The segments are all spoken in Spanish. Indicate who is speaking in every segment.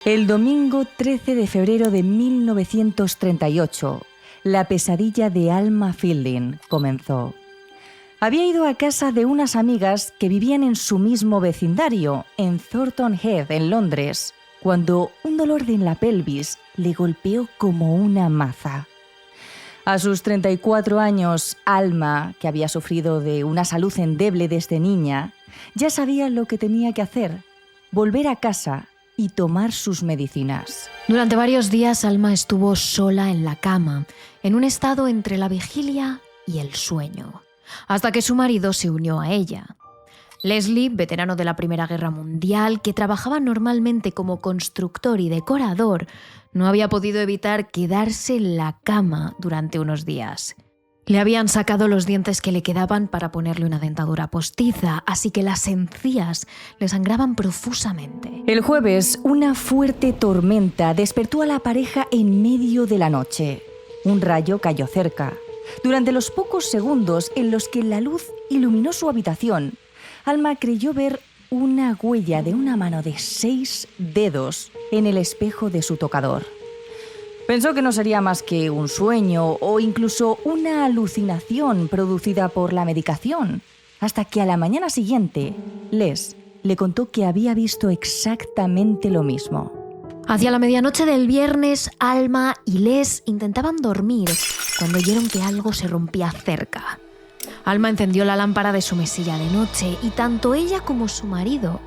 Speaker 1: El domingo 13 de febrero de 1938, la pesadilla de Alma Fielding comenzó. Había ido a casa de unas amigas que vivían en su mismo vecindario, en Thornton Heath, en Londres, cuando un dolor en la pelvis le golpeó como una maza. A sus 34 años, Alma, que había sufrido de una salud endeble desde niña, ya sabía lo que tenía que hacer: volver a casa y tomar sus medicinas.
Speaker 2: Durante varios días, Alma estuvo sola en la cama, en un estado entre la vigilia y el sueño, hasta que su marido se unió a ella. Leslie, veterano de la Primera Guerra Mundial, que trabajaba normalmente como constructor y decorador, no había podido evitar quedarse en la cama durante unos días. Le habían sacado los dientes que le quedaban para ponerle una dentadura postiza, así que las encías le sangraban profusamente.
Speaker 1: El jueves, una fuerte tormenta despertó a la pareja en medio de la noche. Un rayo cayó cerca. Durante los pocos segundos en los que la luz iluminó su habitación, Alma creyó ver una huella de una mano de 6 dedos en el espejo de su tocador. Pensó que no sería más que un sueño o incluso una alucinación producida por la medicación, hasta que a la mañana siguiente, Les le contó que había visto exactamente lo mismo.
Speaker 2: Hacia la medianoche del viernes, Alma y Les intentaban dormir cuando oyeron que algo se rompía cerca. Alma encendió la lámpara de su mesilla de noche y tanto ella como su marido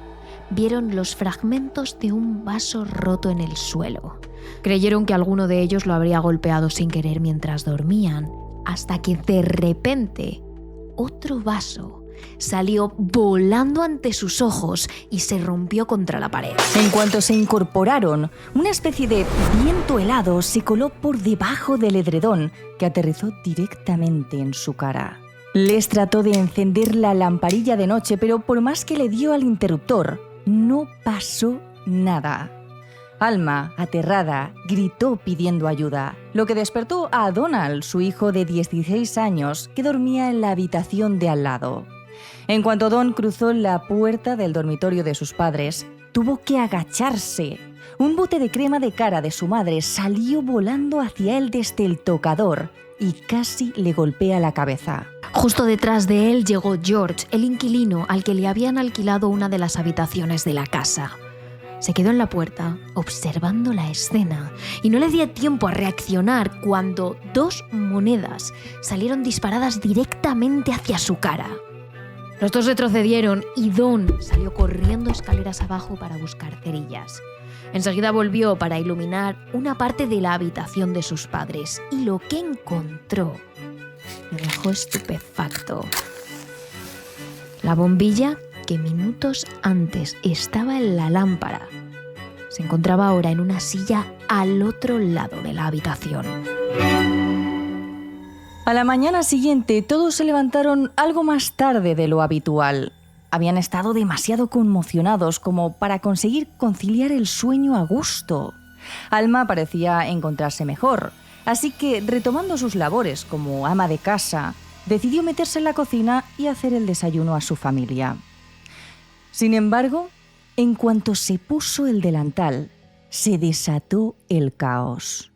Speaker 2: vieron los fragmentos de un vaso roto en el suelo. Creyeron que alguno de ellos lo habría golpeado sin querer mientras dormían, hasta que de repente otro vaso salió volando ante sus ojos y se rompió contra la pared.
Speaker 1: En cuanto se incorporaron, una especie de viento helado se coló por debajo del edredón, que aterrizó directamente en su cara. Les trató de encender la lamparilla de noche, pero por más que le dio al interruptor, no pasó nada. Alma, aterrada, gritó pidiendo ayuda, lo que despertó a Donald, su hijo de 16 años, que dormía en la habitación de al lado. En cuanto Don cruzó la puerta del dormitorio de sus padres, tuvo que agacharse. Un bote de crema de cara de su madre salió volando hacia él desde el tocador y casi le golpea la cabeza.
Speaker 2: Justo detrás de él llegó George, el inquilino al que le habían alquilado una de las habitaciones de la casa. Se quedó en la puerta, observando la escena, y no le dio tiempo a reaccionar cuando 2 monedas salieron disparadas directamente hacia su cara. Los dos retrocedieron y Don salió corriendo escaleras abajo para buscar cerillas. Enseguida volvió para iluminar una parte de la habitación de sus padres, y lo que encontró le dejó estupefacto. La bombilla, que minutos antes estaba en la lámpara, se encontraba ahora en una silla al otro lado de la habitación.
Speaker 1: A la mañana siguiente, todos se levantaron algo más tarde de lo habitual. Habían estado demasiado conmocionados como para conseguir conciliar el sueño a gusto. Alma parecía encontrarse mejor, así que, retomando sus labores como ama de casa, decidió meterse en la cocina y hacer el desayuno a su familia. Sin embargo, en cuanto se puso el delantal, se desató el caos.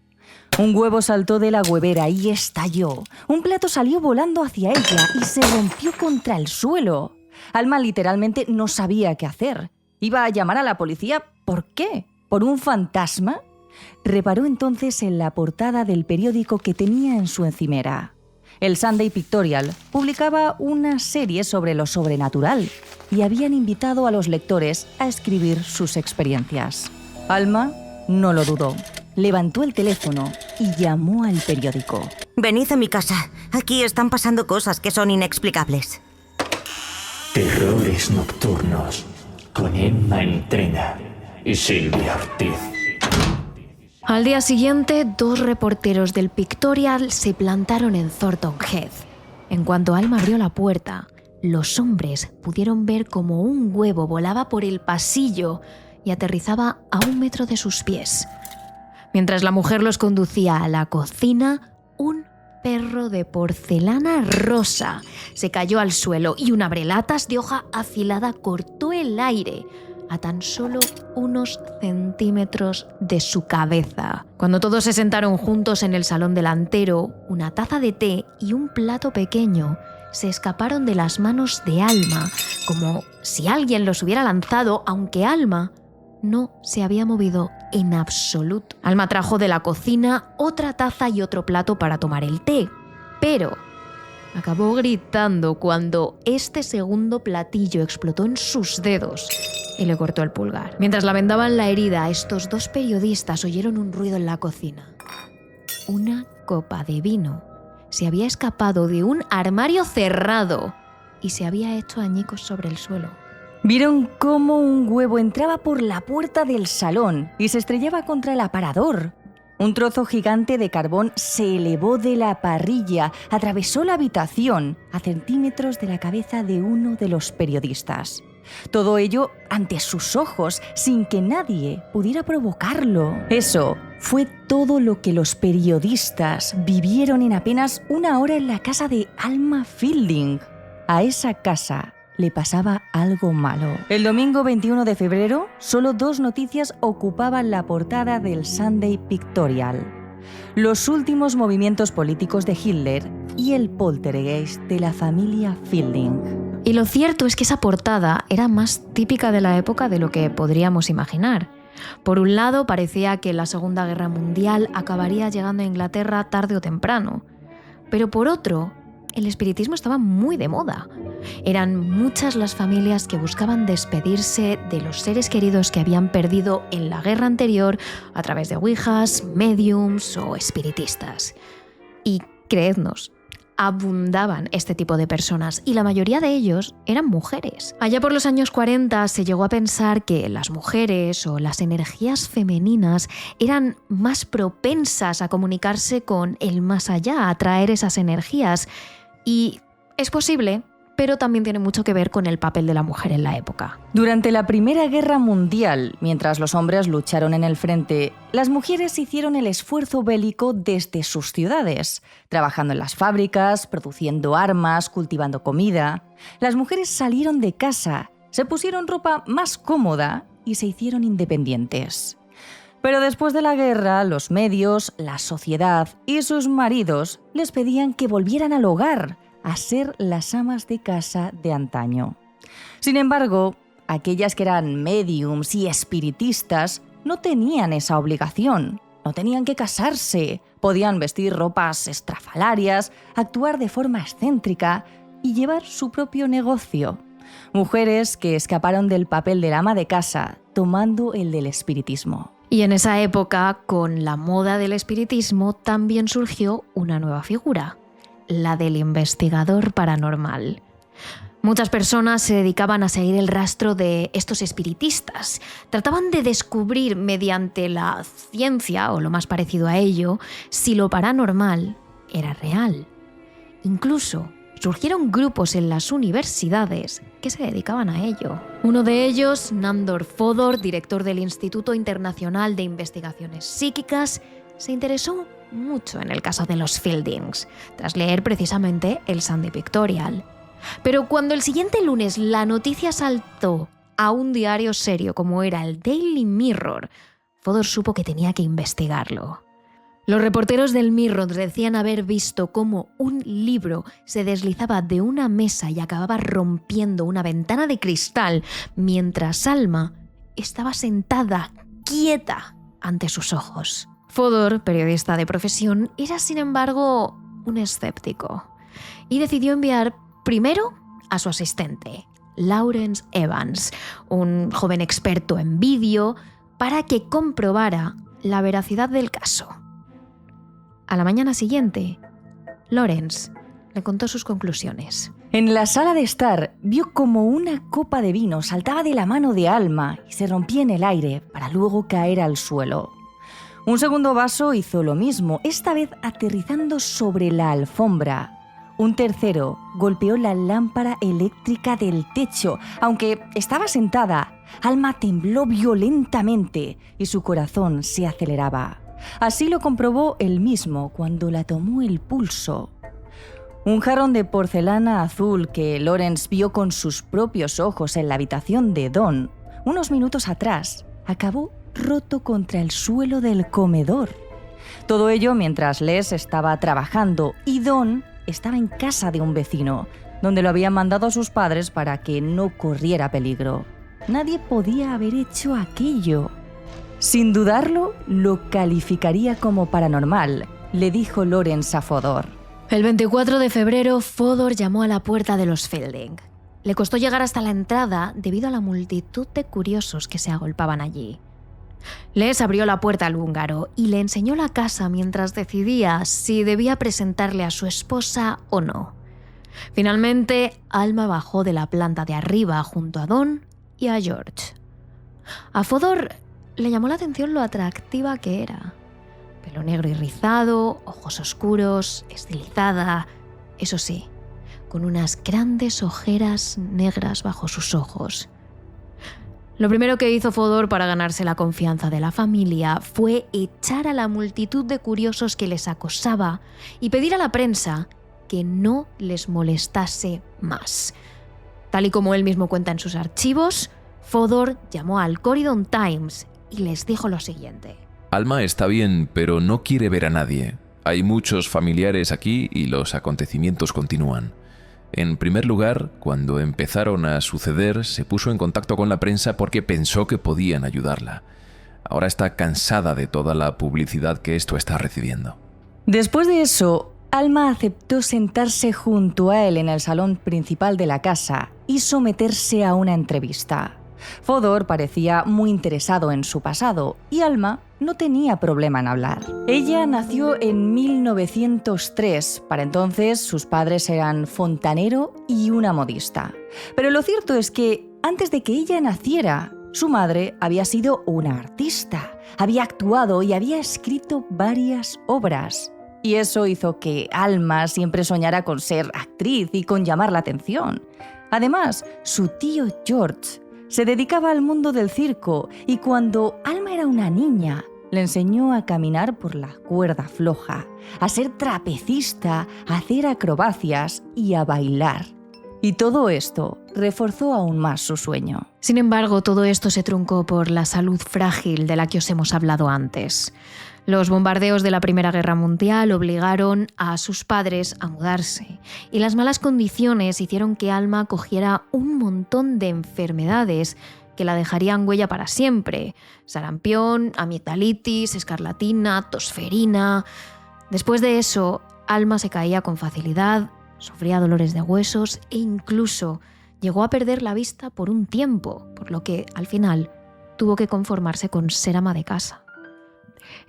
Speaker 1: Un huevo saltó de la huevera y estalló. Un plato salió volando hacia ella y se rompió contra el suelo. Alma literalmente no sabía qué hacer. ¿Iba a llamar a la policía? ¿Por qué? ¿Por un fantasma? Reparó entonces en la portada del periódico que tenía en su encimera. El Sunday Pictorial publicaba una serie sobre lo sobrenatural y habían invitado a los lectores a escribir sus experiencias. Alma no lo dudó. Levantó el teléfono y llamó al periódico.
Speaker 3: Venid a mi casa. Aquí están pasando cosas que son inexplicables.
Speaker 4: Terrores nocturnos con Emma Entrena y Silvia Ortiz.
Speaker 2: Al día siguiente, 2 reporteros del Pictorial se plantaron en Thornton Heath. En cuanto Alma abrió la puerta, los hombres pudieron ver cómo un huevo volaba por el pasillo y aterrizaba a 1 metro de sus pies. Mientras la mujer los conducía a la cocina, un perro de porcelana rosa se cayó al suelo y un abrelatas de hoja afilada cortó el aire, a tan solo unos centímetros de su cabeza. Cuando todos se sentaron juntos en el salón delantero, una taza de té y un plato pequeño se escaparon de las manos de Alma, como si alguien los hubiera lanzado, aunque Alma no se había movido en absoluto. Alma trajo de la cocina otra taza y otro plato para tomar el té, pero acabó gritando cuando este segundo platillo explotó en sus dedos y le cortó el pulgar. Mientras la vendaban la herida, estos dos periodistas oyeron un ruido en la cocina. Una copa de vino se había escapado de un armario cerrado y se había hecho añicos sobre el suelo.
Speaker 1: Vieron cómo un huevo entraba por la puerta del salón y se estrellaba contra el aparador. Un trozo gigante de carbón se elevó de la parrilla, atravesó la habitación a centímetros de la cabeza de uno de los periodistas. Todo ello ante sus ojos, sin que nadie pudiera provocarlo. Eso fue todo lo que los periodistas vivieron en apenas una hora en la casa de Alma Fielding. A esa casa le pasaba algo malo. El domingo 21 de febrero, solo 2 noticias ocupaban la portada del Sunday Pictorial: los últimos movimientos políticos de Hitler y el poltergeist de la familia Fielding.
Speaker 2: Y lo cierto es que esa portada era más típica de la época de lo que podríamos imaginar. Por un lado, parecía que la Segunda Guerra Mundial acabaría llegando a Inglaterra tarde o temprano. Pero por otro, el espiritismo estaba muy de moda. Eran muchas las familias que buscaban despedirse de los seres queridos que habían perdido en la guerra anterior a través de ouijas, mediums o espiritistas. Y creednos, abundaban este tipo de personas y la mayoría de ellos eran mujeres. Allá por los años 40 se llegó a pensar que las mujeres o las energías femeninas eran más propensas a comunicarse con el más allá, a atraer esas energías. Y es posible, pero también tiene mucho que ver con el papel de la mujer en la época.
Speaker 1: Durante la Primera Guerra Mundial, mientras los hombres lucharon en el frente, las mujeres hicieron el esfuerzo bélico desde sus ciudades, trabajando en las fábricas, produciendo armas, cultivando comida. Las mujeres salieron de casa, se pusieron ropa más cómoda y se hicieron independientes. Pero después de la guerra, los medios, la sociedad y sus maridos les pedían que volvieran al hogar, a ser las amas de casa de antaño. Sin embargo, aquellas que eran médiums y espiritistas no tenían esa obligación, no tenían que casarse, podían vestir ropas estrafalarias, actuar de forma excéntrica y llevar su propio negocio. Mujeres que escaparon del papel del ama de casa, tomando el del espiritismo.
Speaker 2: Y en esa época, con la moda del espiritismo, también surgió una nueva figura: la del investigador paranormal. Muchas personas se dedicaban a seguir el rastro de estos espiritistas. Trataban de descubrir mediante la ciencia, o lo más parecido a ello, si lo paranormal era real. Incluso surgieron grupos en las universidades que se dedicaban a ello. Uno de ellos, Nandor Fodor, director del Instituto Internacional de Investigaciones Psíquicas, se interesó mucho en el caso de los Fieldings, tras leer precisamente el Sunday Pictorial. Pero cuando el siguiente lunes la noticia saltó a un diario serio como era el Daily Mirror, Fodor supo que tenía que investigarlo. Los reporteros del Mirror decían haber visto cómo un libro se deslizaba de una mesa y acababa rompiendo una ventana de cristal, mientras Alma estaba sentada, quieta, ante sus ojos. Fodor, periodista de profesión, era sin embargo un escéptico y decidió enviar primero a su asistente, Lawrence Evans, un joven experto en vídeo, para que comprobara la veracidad del caso. A la mañana siguiente, Lawrence le contó sus conclusiones.
Speaker 1: En la sala de estar vio como una copa de vino saltaba de la mano de Alma y se rompía en el aire para luego caer al suelo. Un segundo vaso hizo lo mismo, esta vez aterrizando sobre la alfombra. Un tercero golpeó la lámpara eléctrica del techo. Aunque estaba sentada, Alma tembló violentamente y su corazón se aceleraba. Así lo comprobó él mismo cuando la tomó el pulso. Un jarrón de porcelana azul que Lawrence vio con sus propios ojos en la habitación de Don, unos minutos atrás, acabó roto contra el suelo del comedor. Todo ello mientras Les estaba trabajando y Don estaba en casa de un vecino, donde lo habían mandado a sus padres para que no corriera peligro. Nadie podía haber hecho aquello. Sin dudarlo, lo calificaría como paranormal, le dijo Lawrence a Fodor.
Speaker 2: El 24 de febrero, Fodor llamó a la puerta de los Fielding. Le costó llegar hasta la entrada debido a la multitud de curiosos que se agolpaban allí. Les abrió la puerta al húngaro y le enseñó la casa mientras decidía si debía presentarle a su esposa o no. Finalmente, Alma bajó de la planta de arriba junto a Don y a George. A Fodor le llamó la atención lo atractiva que era. Pelo negro y rizado, ojos oscuros, estilizada, eso sí, con unas grandes ojeras negras bajo sus ojos. Lo primero que hizo Fodor para ganarse la confianza de la familia fue echar a la multitud de curiosos que les acosaba y pedir a la prensa que no les molestase más. Tal y como él mismo cuenta en sus archivos, Fodor llamó al Corydon Times y les dijo lo siguiente.
Speaker 5: Alma está bien, pero no quiere ver a nadie. Hay muchos familiares aquí y los acontecimientos continúan. En primer lugar, cuando empezaron a suceder, se puso en contacto con la prensa porque pensó que podían ayudarla. Ahora está cansada de toda la publicidad que esto está recibiendo.
Speaker 1: Después de eso, Alma aceptó sentarse junto a él en el salón principal de la casa y someterse a una entrevista. Fodor parecía muy interesado en su pasado y Alma no tenía problema en hablar. Ella nació en 1903. Para entonces sus padres eran fontanero y una modista. Pero lo cierto es que antes de que ella naciera, su madre había sido una artista, había actuado y había escrito varias obras. Y eso hizo que Alma siempre soñara con ser actriz y con llamar la atención. Además, su tío George se dedicaba al mundo del circo y cuando Alma era una niña, le enseñó a caminar por la cuerda floja, a ser trapecista, a hacer acrobacias y a bailar. Y todo esto reforzó aún más su sueño.
Speaker 2: Sin embargo, todo esto se truncó por la salud frágil de la que os hemos hablado antes. Los bombardeos de la Primera Guerra Mundial obligaron a sus padres a mudarse y las malas condiciones hicieron que Alma cogiera un montón de enfermedades que la dejarían huella para siempre. Sarampión, amigdalitis, escarlatina, tosferina. Después de eso, Alma se caía con facilidad, sufría dolores de huesos e incluso llegó a perder la vista por un tiempo, por lo que al final tuvo que conformarse con ser ama de casa.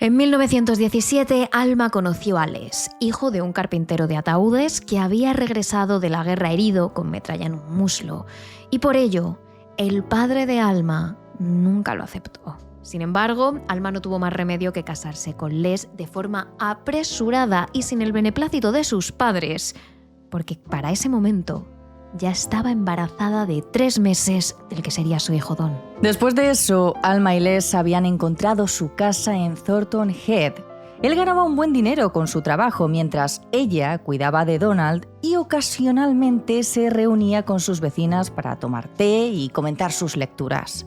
Speaker 2: En 1917, Alma conoció a Les, hijo de un carpintero de ataúdes que había regresado de la guerra herido con metralla en un muslo, y por ello, el padre de Alma nunca lo aceptó. Sin embargo, Alma no tuvo más remedio que casarse con Les de forma apresurada y sin el beneplácito de sus padres, porque para ese momento ya estaba embarazada de 3 meses del que sería su hijo Don.
Speaker 1: Después de eso, Alma y Les habían encontrado su casa en Thornton Head. Él ganaba un buen dinero con su trabajo mientras ella cuidaba de Donald y ocasionalmente se reunía con sus vecinas para tomar té y comentar sus lecturas.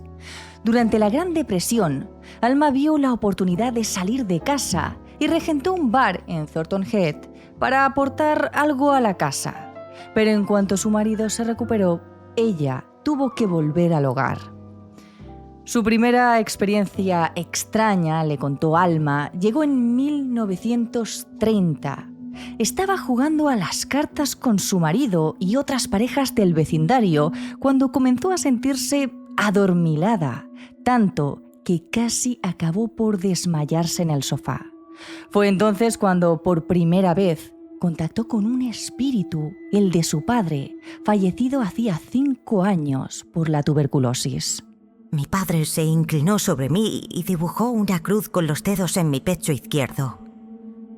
Speaker 1: Durante la Gran Depresión, Alma vio la oportunidad de salir de casa y regentó un bar en Thornton Head para aportar algo a la casa. Pero en cuanto su marido se recuperó, ella tuvo que volver al hogar. Su primera experiencia extraña, le contó Alma, llegó en 1930. Estaba jugando a las cartas con su marido y otras parejas del vecindario cuando comenzó a sentirse adormilada, tanto que casi acabó por desmayarse en el sofá. Fue entonces cuando, por primera vez, contactó con un espíritu, el de su padre, fallecido hacía 5 años por la tuberculosis.
Speaker 3: Mi padre se inclinó sobre mí y dibujó una cruz con los dedos en mi pecho izquierdo.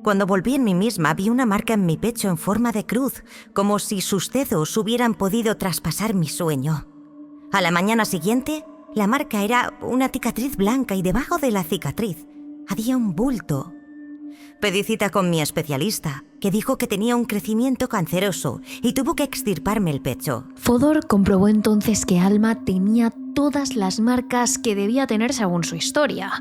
Speaker 3: Cuando volví en mí misma, vi una marca en mi pecho en forma de cruz, como si sus dedos hubieran podido traspasar mi sueño. A la mañana siguiente, la marca era una cicatriz blanca y debajo de la cicatriz había un bulto. Pedí cita con mi especialista, que dijo que tenía un crecimiento canceroso y tuvo que extirparme el pecho.
Speaker 2: Fodor comprobó entonces que Alma tenía todas las marcas que debía tener según su historia.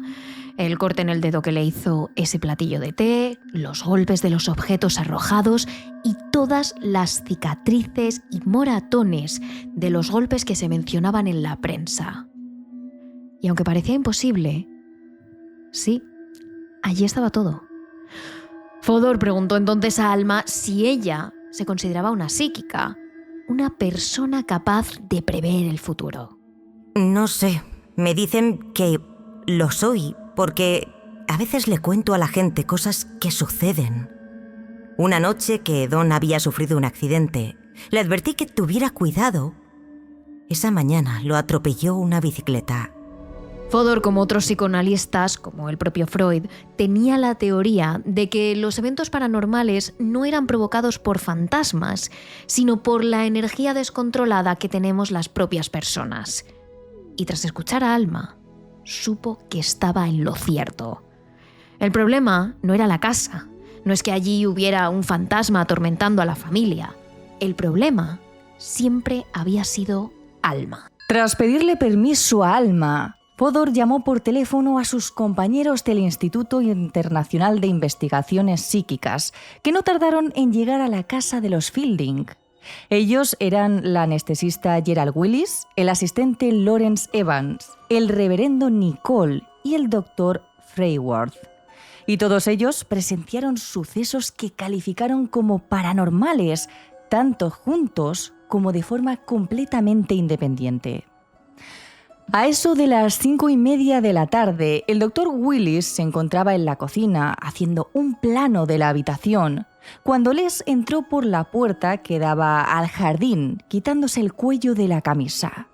Speaker 2: El corte en el dedo que le hizo ese platillo de té, los golpes de los objetos arrojados y todas las cicatrices y moratones de los golpes que se mencionaban en la prensa. Y aunque parecía imposible, sí, allí estaba todo. Fodor preguntó entonces a Alma si ella se consideraba una psíquica, una persona capaz de prever el futuro.
Speaker 3: No sé, me dicen que lo soy porque a veces le cuento a la gente cosas que suceden. Una noche que Don había sufrido un accidente, le advertí que tuviera cuidado. Esa mañana lo atropelló una bicicleta.
Speaker 2: Fodor, como otros psicoanalistas, como el propio Freud, tenía la teoría de que los eventos paranormales no eran provocados por fantasmas, sino por la energía descontrolada que tenemos las propias personas. Y tras escuchar a Alma, supo que estaba en lo cierto. El problema no era la casa, no es que allí hubiera un fantasma atormentando a la familia. El problema siempre había sido Alma.
Speaker 1: Tras pedirle permiso a Alma, Fodor llamó por teléfono a sus compañeros del Instituto Internacional de Investigaciones Psíquicas, que no tardaron en llegar a la casa de los Fielding. Ellos eran la anestesista Gerald Willis, el asistente Lawrence Evans, el reverendo Nicole y el doctor Freyworth. Y todos ellos presenciaron sucesos que calificaron como paranormales, tanto juntos como de forma completamente independiente. A eso de las 5:30 de la tarde, el doctor Willis se encontraba en la cocina haciendo un plano de la habitación, cuando Les entró por la puerta que daba al jardín, quitándose el cuello de la camisa.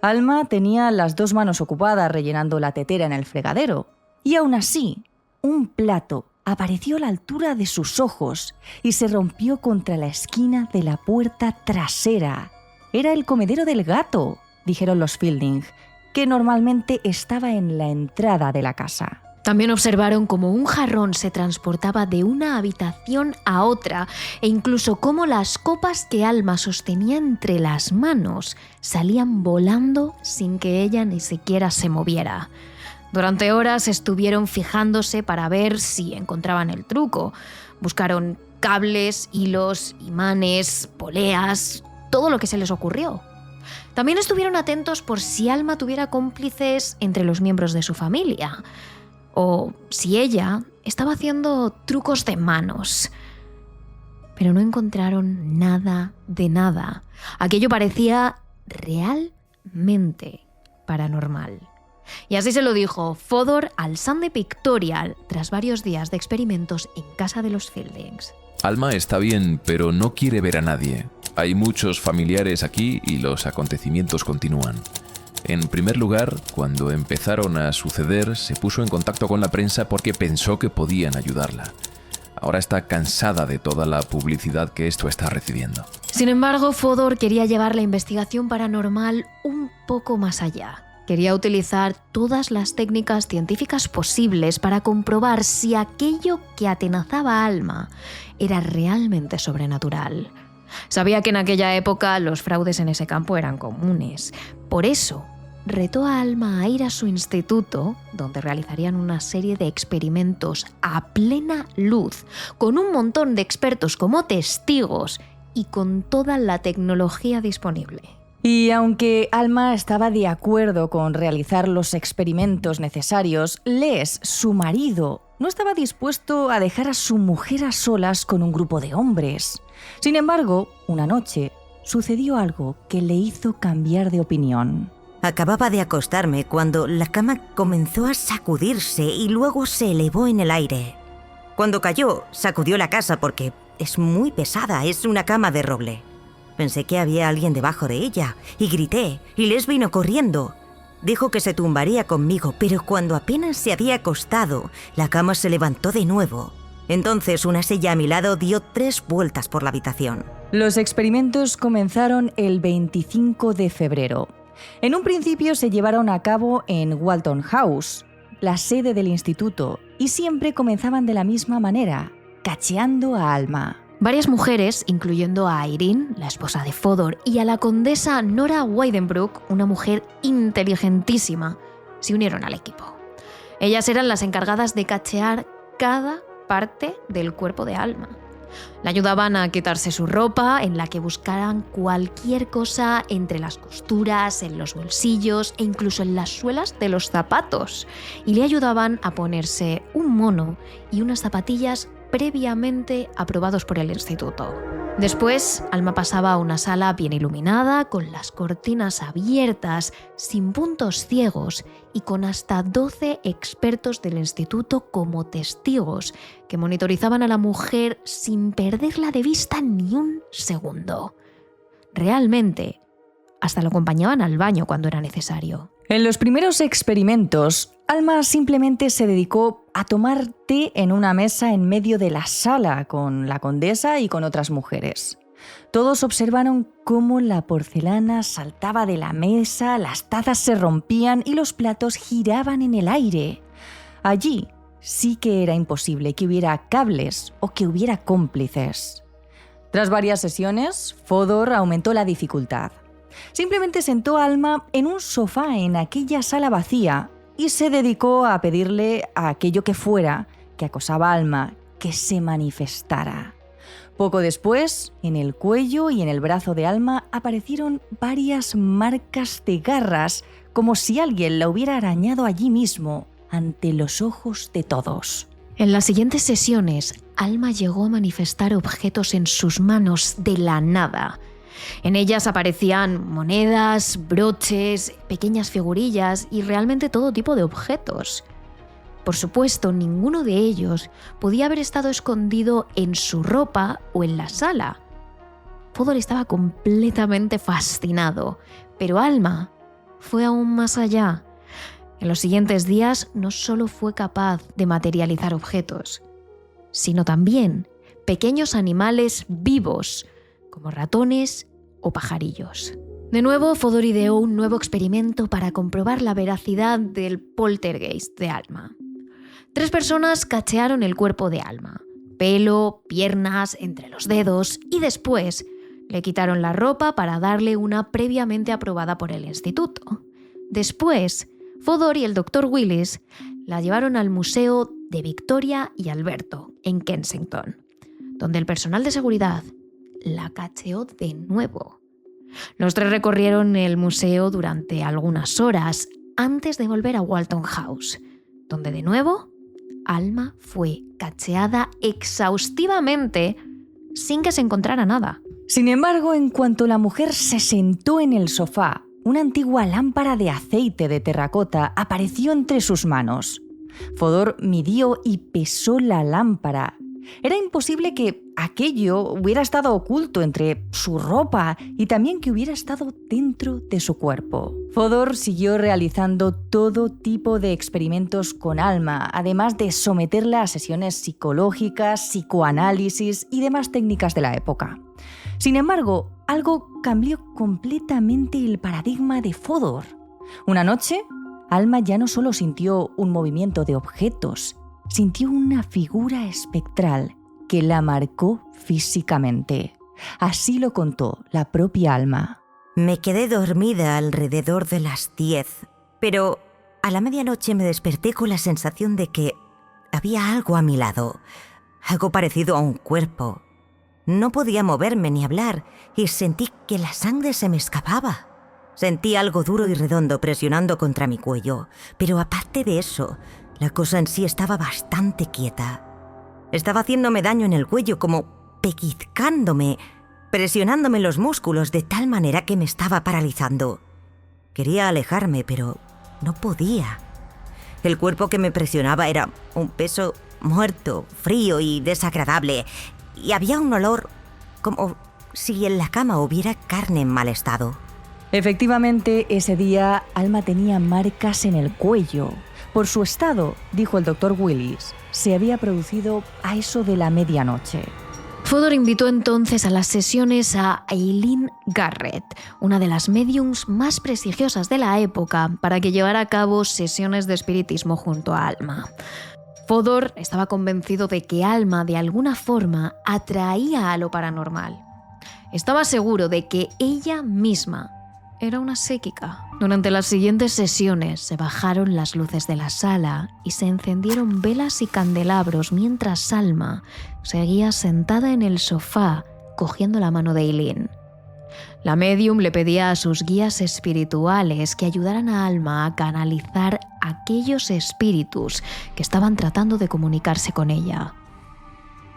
Speaker 1: Alma tenía las 2 manos ocupadas rellenando la tetera en el fregadero, y aún así, un plato apareció a la altura de sus ojos y se rompió contra la esquina de la puerta trasera. Era el comedero del gato, dijeron los Fielding, que normalmente estaba en la entrada de la casa.
Speaker 2: También observaron cómo un jarrón se transportaba de una habitación a otra e incluso cómo las copas que Alma sostenía entre las manos salían volando sin que ella ni siquiera se moviera. Durante horas estuvieron fijándose para ver si encontraban el truco. Buscaron cables, hilos, imanes, poleas, todo lo que se les ocurrió. También estuvieron atentos por si Alma tuviera cómplices entre los miembros de su familia, o si ella estaba haciendo trucos de manos. Pero no encontraron nada de nada. Aquello parecía realmente paranormal. Y así se lo dijo Fodor al Sunday Pictorial tras varios días de experimentos en casa de los Fieldings.
Speaker 5: Alma está bien, pero no quiere ver a nadie. Hay muchos familiares aquí y los acontecimientos continúan. En primer lugar, cuando empezaron a suceder, se puso en contacto con la prensa porque pensó que podían ayudarla. Ahora está cansada de toda la publicidad que esto está recibiendo.
Speaker 2: Sin embargo, Fodor quería llevar la investigación paranormal un poco más allá. Quería utilizar todas las técnicas científicas posibles para comprobar si aquello que atenazaba a Alma era realmente sobrenatural. Sabía que en aquella época los fraudes en ese campo eran comunes. Por eso, retó a Alma a ir a su instituto, donde realizarían una serie de experimentos a plena luz, con un montón de expertos como testigos y con toda la tecnología disponible.
Speaker 1: Y aunque Alma estaba de acuerdo con realizar los experimentos necesarios, Les, su marido, no estaba dispuesto a dejar a su mujer a solas con un grupo de hombres. Sin embargo, una noche sucedió algo que le hizo cambiar de opinión.
Speaker 3: Acababa de acostarme cuando la cama comenzó a sacudirse y luego se elevó en el aire. Cuando cayó, sacudió la casa porque es muy pesada, es una cama de roble. Pensé que había alguien debajo de ella y grité, y Les vino corriendo. Dijo que se tumbaría conmigo, pero cuando apenas se había acostado, la cama se levantó de nuevo. Entonces una silla a mi lado dio 3 vueltas por la habitación.
Speaker 1: Los experimentos comenzaron el 25 de febrero. En un principio se llevaron a cabo en Walton House, la sede del instituto, y siempre comenzaban de la misma manera, cacheando a Alma.
Speaker 2: Varias mujeres, incluyendo a Irene, la esposa de Fodor, y a la condesa Nora Weidenbrook, una mujer inteligentísima, se unieron al equipo. Ellas eran las encargadas de cachear cada parte del cuerpo de Alma. Le ayudaban a quitarse su ropa, en la que buscaran cualquier cosa entre las costuras, en los bolsillos e incluso en las suelas de los zapatos. Y le ayudaban a ponerse un mono y unas zapatillas previamente aprobados por el instituto. Después, Alma pasaba a una sala bien iluminada, con las cortinas abiertas, sin puntos ciegos y con hasta 12 expertos del instituto como testigos que monitorizaban a la mujer sin perderla de vista ni un segundo. Realmente, hasta lo acompañaban al baño cuando era necesario.
Speaker 1: En los primeros experimentos, Alma simplemente se dedicó a tomar té en una mesa en medio de la sala con la condesa y con otras mujeres. Todos observaron cómo la porcelana saltaba de la mesa, las tazas se rompían y los platos giraban en el aire. Allí sí que era imposible que hubiera cables o que hubiera cómplices. Tras varias sesiones, Fodor aumentó la dificultad. Simplemente sentó a Alma en un sofá en aquella sala vacía y se dedicó a pedirle a aquello que fuera que acosaba a Alma que se manifestara. Poco después, en el cuello y en el brazo de Alma aparecieron varias marcas de garras, como si alguien la hubiera arañado allí mismo, ante los ojos de todos.
Speaker 2: En las siguientes sesiones, Alma llegó a manifestar objetos en sus manos de la nada. En ellas aparecían monedas, broches, pequeñas figurillas y realmente todo tipo de objetos. Por supuesto, ninguno de ellos podía haber estado escondido en su ropa o en la sala. Fodor estaba completamente fascinado, pero Alma fue aún más allá. En los siguientes días no solo fue capaz de materializar objetos, sino también pequeños animales vivos, como ratones o pajarillos. De nuevo, Fodor ideó un nuevo experimento para comprobar la veracidad del poltergeist de Alma. 3 personas cachearon el cuerpo de Alma, pelo, piernas, entre los dedos, y después le quitaron la ropa para darle una previamente aprobada por el instituto. Después, Fodor y el Dr. Willis la llevaron al Museo de Victoria y Alberto, en Kensington, donde el personal de seguridad la cacheó de nuevo. Los 3 recorrieron el museo durante algunas horas antes de volver a Walton House, donde de nuevo Alma fue cacheada exhaustivamente sin que se encontrara nada.
Speaker 1: Sin embargo, en cuanto la mujer se sentó en el sofá, una antigua lámpara de aceite de terracota apareció entre sus manos. Fodor midió y pesó la lámpara. Era imposible que aquello hubiera estado oculto entre su ropa y también que hubiera estado dentro de su cuerpo. Fodor siguió realizando todo tipo de experimentos con Alma, además de someterla a sesiones psicológicas, psicoanálisis y demás técnicas de la época. Sin embargo, algo cambió completamente el paradigma de Fodor. Una noche, Alma ya no solo sintió un movimiento de objetos, sintió una figura espectral que la marcó físicamente. Así lo contó la propia Alma.
Speaker 3: Me quedé dormida alrededor de las 10, pero a la medianoche me desperté con la sensación de que había algo a mi lado, algo parecido a un cuerpo. No podía moverme ni hablar y sentí que la sangre se me escapaba. Sentí algo duro y redondo presionando contra mi cuello, pero aparte de eso, la cosa en sí estaba bastante quieta. Estaba haciéndome daño en el cuello, como pellizcándome, presionándome los músculos de tal manera que me estaba paralizando. Quería alejarme, pero no podía. El cuerpo que me presionaba era un peso muerto, frío y desagradable, y había un olor como si en la cama hubiera carne en mal estado.
Speaker 1: Efectivamente, ese día Alma tenía marcas en el cuello. Por su estado, dijo el Dr. Willis, se había producido a eso de la medianoche.
Speaker 2: Fodor invitó entonces a las sesiones a Eileen Garrett, una de las médiums más prestigiosas de la época, para que llevara a cabo sesiones de espiritismo junto a Alma. Fodor estaba convencido de que Alma de alguna forma atraía a lo paranormal. Estaba seguro de que ella misma era una psíquica. Durante las siguientes sesiones se bajaron las luces de la sala y se encendieron velas y candelabros mientras Alma seguía sentada en el sofá cogiendo la mano de Eileen. La médium le pedía a sus guías espirituales que ayudaran a Alma a canalizar aquellos espíritus que estaban tratando de comunicarse con ella.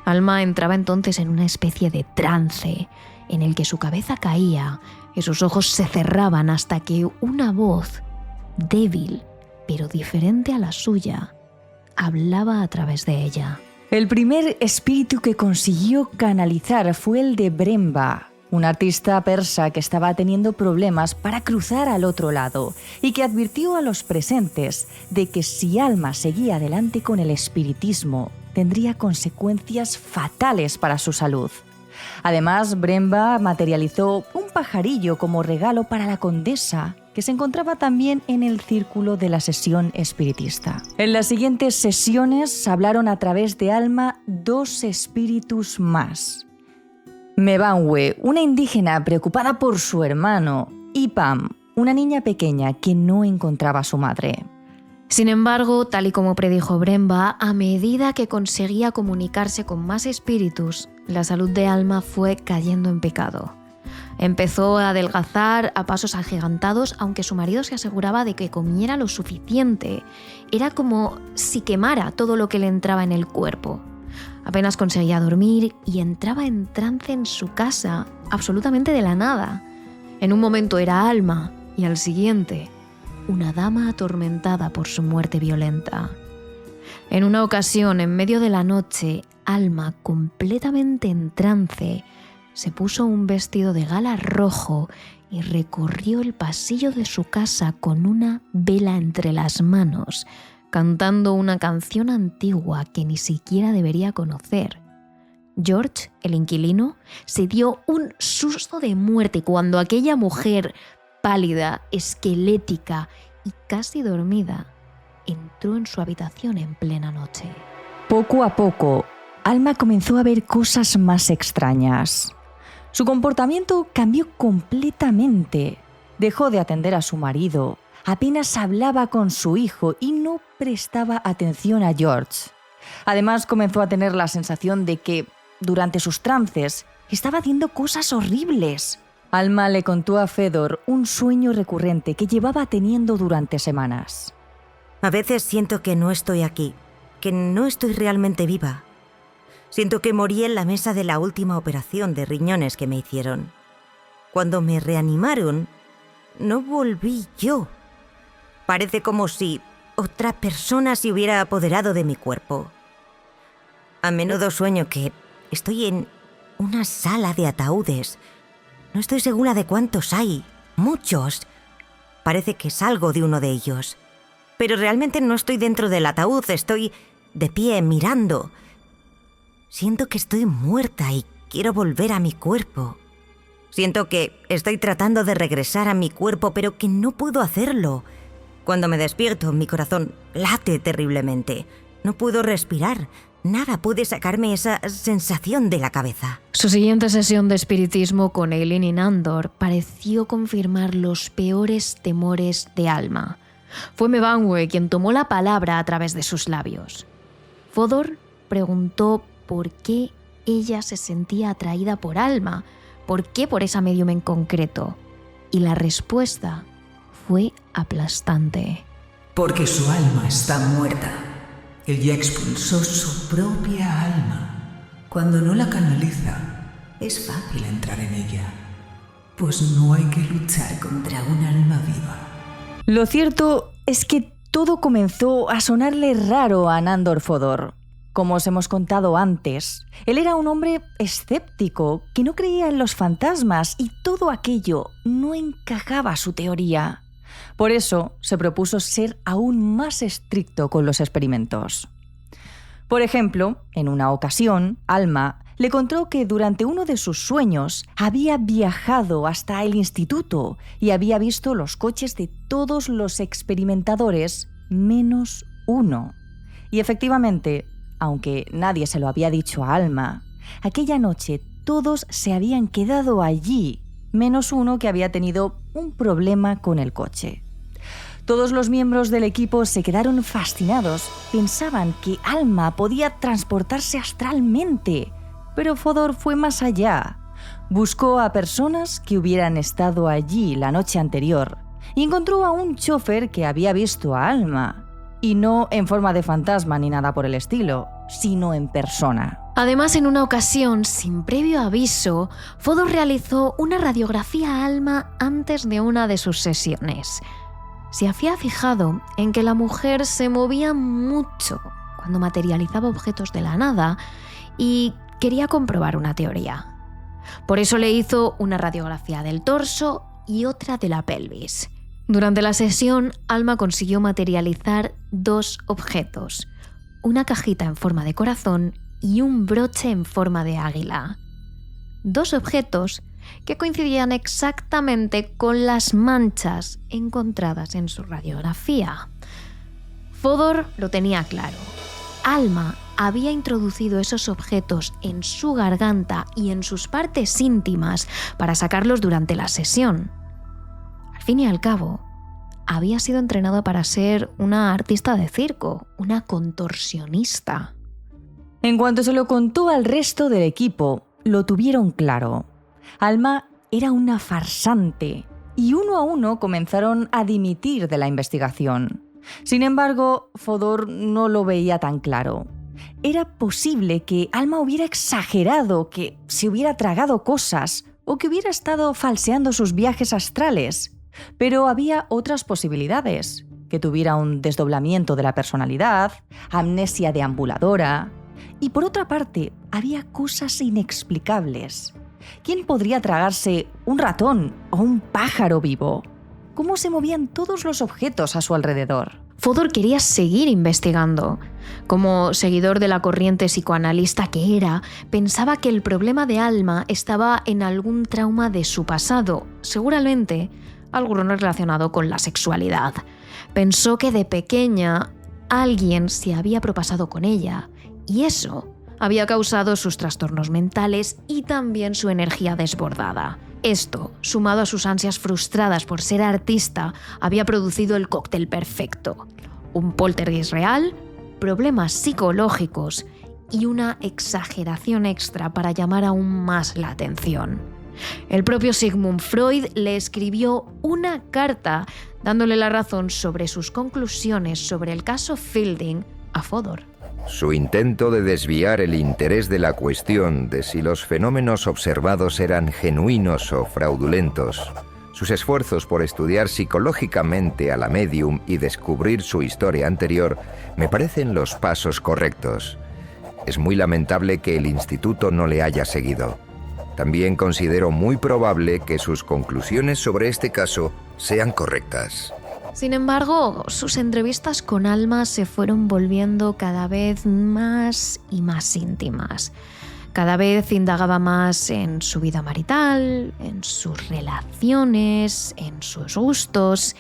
Speaker 2: Alma entraba entonces en una especie de trance en el que su cabeza caía y sus ojos se cerraban hasta que una voz, débil pero diferente a la suya, hablaba a través de ella.
Speaker 1: El primer espíritu que consiguió canalizar fue el de Bremba, un artista persa que estaba teniendo problemas para cruzar al otro lado y que advirtió a los presentes de que si Alma seguía adelante con el espiritismo, tendría consecuencias fatales para su salud. Además, Bremba materializó un pajarillo como regalo para la condesa, que se encontraba también en el círculo de la sesión espiritista. En las siguientes sesiones hablaron a través de Alma 2 espíritus más. Mebanwe, una indígena preocupada por su hermano, y Pam, una niña pequeña que no encontraba a su madre.
Speaker 2: Sin embargo, tal y como predijo Bremba, a medida que conseguía comunicarse con más espíritus, la salud de Alma fue cayendo en picado. Empezó a adelgazar a pasos agigantados, aunque su marido se aseguraba de que comiera lo suficiente. Era como si quemara todo lo que le entraba en el cuerpo. Apenas conseguía dormir y entraba en trance en su casa, absolutamente de la nada. En un momento era Alma y al siguiente, una dama atormentada por su muerte violenta. En una ocasión, en medio de la noche, Alma, completamente en trance, se puso un vestido de gala rojo y recorrió el pasillo de su casa con una vela entre las manos, cantando una canción antigua que ni siquiera debería conocer. George, el inquilino, se dio un susto de muerte cuando aquella mujer, pálida, esquelética y casi dormida, entró en su habitación en plena noche.
Speaker 1: Poco a poco, Alma comenzó a ver cosas más extrañas. Su comportamiento cambió completamente. Dejó de atender a su marido, apenas hablaba con su hijo y no prestaba atención a George. Además, comenzó a tener la sensación de que, durante sus trances, estaba haciendo cosas horribles. Alma le contó a Fedor un sueño recurrente que llevaba teniendo durante semanas.
Speaker 3: A veces siento que no estoy aquí, que no estoy realmente viva. Siento que morí en la mesa de la última operación de riñones que me hicieron. Cuando me reanimaron, no volví yo. Parece como si otra persona se hubiera apoderado de mi cuerpo. A menudo sueño que estoy en una sala de ataúdes. No estoy segura de cuántos hay. Muchos. Parece que salgo de uno de ellos. Pero realmente no estoy dentro del ataúd, estoy de pie mirando. Siento que estoy muerta y quiero volver a mi cuerpo. Siento que estoy tratando de regresar a mi cuerpo, pero que no puedo hacerlo. Cuando me despierto, mi corazón late terriblemente. No puedo respirar. Nada puede sacarme esa sensación de la cabeza.
Speaker 2: Su siguiente sesión de espiritismo con Eileen y Nandor pareció confirmar los peores temores de Alma. Fue Mebanwe quien tomó la palabra a través de sus labios. Fodor preguntó por qué ella se sentía atraída por Alma, por qué por esa médium en concreto. Y la respuesta fue aplastante.
Speaker 6: Porque su alma está muerta. Él ya expulsó su propia alma. Cuando no la canaliza, es fácil entrar en ella, pues no hay que luchar contra un alma viva.
Speaker 1: Lo cierto es que todo comenzó a sonarle raro a Nandor Fodor. Como os hemos contado antes, él era un hombre escéptico que no creía en los fantasmas y todo aquello no encajaba a su teoría. Por eso se propuso ser aún más estricto con los experimentos. Por ejemplo, en una ocasión, Alma le contó que durante uno de sus sueños había viajado hasta el instituto y había visto los coches de todos los experimentadores menos uno. Y efectivamente, aunque nadie se lo había dicho a Alma, aquella noche todos se habían quedado allí, menos uno que había tenido un problema con el coche. Todos los miembros del equipo se quedaron fascinados. Pensaban que Alma podía transportarse astralmente, pero Fodor fue más allá. Buscó a personas que hubieran estado allí la noche anterior y encontró a un chofer que había visto a Alma, y no en forma de fantasma ni nada por el estilo, sino en persona.
Speaker 2: Además, en una ocasión, sin previo aviso, Fodor realizó una radiografía a Alma antes de una de sus sesiones. Se había fijado en que la mujer se movía mucho cuando materializaba objetos de la nada y quería comprobar una teoría. Por eso le hizo una radiografía del torso y otra de la pelvis. Durante la sesión, Alma consiguió materializar 2 objetos, una cajita en forma de corazón y un broche en forma de águila. 2 objetos que coincidían exactamente con las manchas encontradas en su radiografía. Fodor lo tenía claro. Alma había introducido esos objetos en su garganta y en sus partes íntimas para sacarlos durante la sesión. Al fin y al cabo, había sido entrenada para ser una artista de circo, una contorsionista.
Speaker 1: En cuanto se lo contó al resto del equipo, lo tuvieron claro. Alma era una farsante y uno a uno comenzaron a dimitir de la investigación. Sin embargo, Fodor no lo veía tan claro. Era posible que Alma hubiera exagerado, que se hubiera tragado cosas o que hubiera estado falseando sus viajes astrales. Pero había otras posibilidades, que tuviera un desdoblamiento de la personalidad, amnesia deambuladora. Y por otra parte, había cosas inexplicables. ¿Quién podría tragarse un ratón o un pájaro vivo? ¿Cómo se movían todos los objetos a su alrededor?
Speaker 2: Fodor quería seguir investigando. Como seguidor de la corriente psicoanalista que era, pensaba que el problema de Alma estaba en algún trauma de su pasado, seguramente alguno relacionado con la sexualidad. Pensó que de pequeña alguien se había propasado con ella y eso había causado sus trastornos mentales y también su energía desbordada. Esto, sumado a sus ansias frustradas por ser artista, había producido el cóctel perfecto. Un poltergeist real, problemas psicológicos y una exageración extra para llamar aún más la atención. El propio Sigmund Freud le escribió una carta dándole la razón sobre sus conclusiones sobre el caso Fielding a Fodor.
Speaker 7: Su intento de desviar el interés de la cuestión de si los fenómenos observados eran genuinos o fraudulentos, sus esfuerzos por estudiar psicológicamente a la medium y descubrir su historia anterior, me parecen los pasos correctos. Es muy lamentable que el instituto no le haya seguido. También considero muy probable que sus conclusiones sobre este caso sean correctas.
Speaker 2: Sin embargo, sus entrevistas con Alma se fueron volviendo cada vez más y más íntimas. Cada vez indagaba más en su vida marital, en sus relaciones, en sus gustos,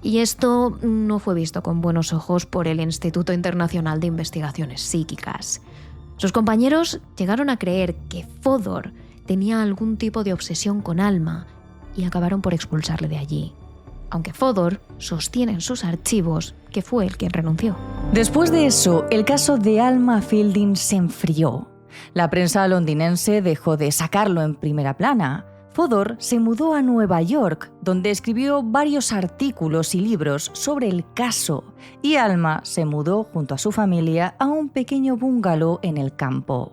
Speaker 2: y esto no fue visto con buenos ojos por el Instituto Internacional de Investigaciones Psíquicas. Sus compañeros llegaron a creer que Fodor tenía algún tipo de obsesión con Alma y acabaron por expulsarle de allí. Aunque Fodor sostiene en sus archivos que fue él quien renunció.
Speaker 1: Después de eso, el caso de Alma Fielding se enfrió. La prensa londinense dejó de sacarlo en primera plana. Fodor se mudó a Nueva York, donde escribió varios artículos y libros sobre el caso, y Alma se mudó junto a su familia a un pequeño bungalow en el campo.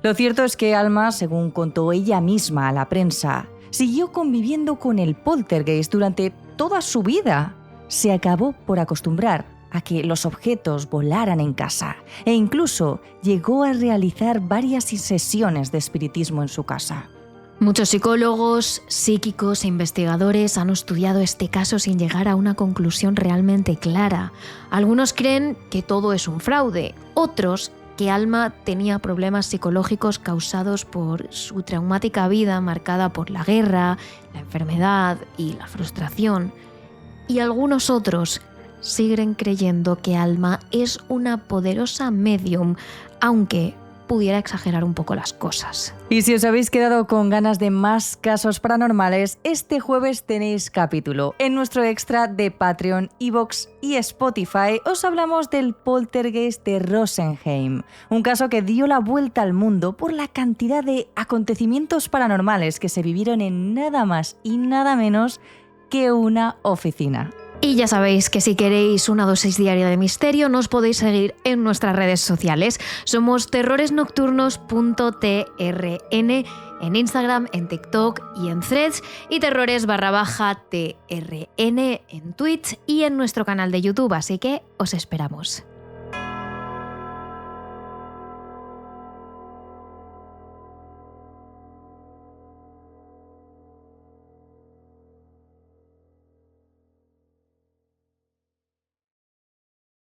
Speaker 1: Lo cierto es que Alma, según contó ella misma a la prensa, siguió conviviendo con el poltergeist durante toda su vida. Se acabó por acostumbrar a que los objetos volaran en casa e incluso llegó a realizar varias sesiones de espiritismo en su casa.
Speaker 2: Muchos psicólogos, psíquicos e investigadores han estudiado este caso sin llegar a una conclusión realmente clara. Algunos creen que todo es un fraude, otros que Alma tenía problemas psicológicos causados por su traumática vida marcada por la guerra, la enfermedad y la frustración. Y algunos otros siguen creyendo que Alma es una poderosa medium, aunque pudiera exagerar un poco las cosas.
Speaker 1: Y si os habéis quedado con ganas de más casos paranormales, este jueves tenéis capítulo. En nuestro extra de Patreon, iVoox y Spotify os hablamos del poltergeist de Rosenheim, un caso que dio la vuelta al mundo por la cantidad de acontecimientos paranormales que se vivieron en nada más y nada menos que una oficina.
Speaker 2: Y ya sabéis que si queréis una dosis diaria de misterio, nos podéis seguir en nuestras redes sociales. Somos terroresnocturnos.trn en Instagram, en TikTok y en Threads, y terrores_trn en Twitch y en nuestro canal de YouTube, así que os esperamos.